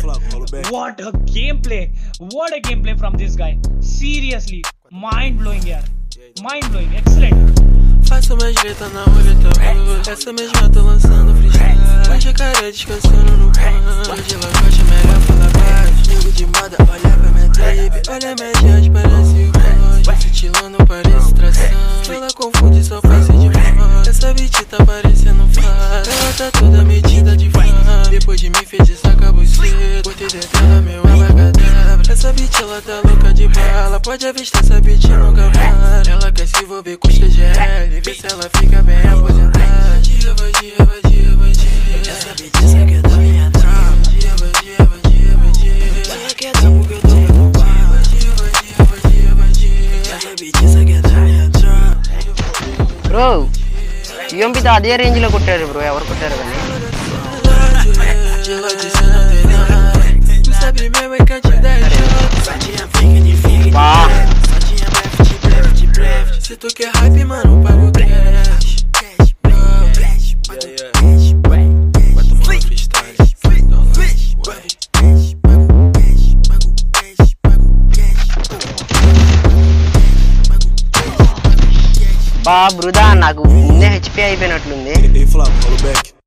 god, what a gameplay! What a gameplay from this guy! Seriously, mind blowing, yaar. Mind blowing, excellent. Faço mais greta na roleta hoje. Essa mesma tô lançando freestyle. Mas jacaré descansando no pão. Hoje lagosta, melhor falar baixo. Nego de moda, olha pra minha trip. Olha minha gente, parece o Conde. Esse estilo não parece tração. Ela confunde, só faz de fã. Essa beat tá parecendo fácil. Ela tá toda metida de fã. Depois de me feitiçar, acabou cedo. Botei dentro dela, meu abacadabra. Essa beat, ela tá louca de bala. Pode avistar, essa beat nunca para. Ela quer se envolver com os TGL. Vê se ela fica bem aposentada. Vadia, vadia, vadia, vadia. Essa beat só quer dar minha tropa. Vadia, vadia, vadia, vadia. Ela quer dar porque eu tô com pau. Vadia, vadia, vadia, vadia. Essa beat só quer dar minha tropa. Bro, UMP तो आधे रेंज लो कुट्टर bro यार कुट्टर बने Ela disse não tem nada. Tu sabe mesmo é quantidade. Sadinha fica de fica. Sadinha breve de breve. Se tu quer hype, mano, paga o cash. Vai tomar um freestyle. బా బ్రుదా నాకు ముందే హెచ్పి అయిపోయినట్లుంది Ei, Flávio, fala o back.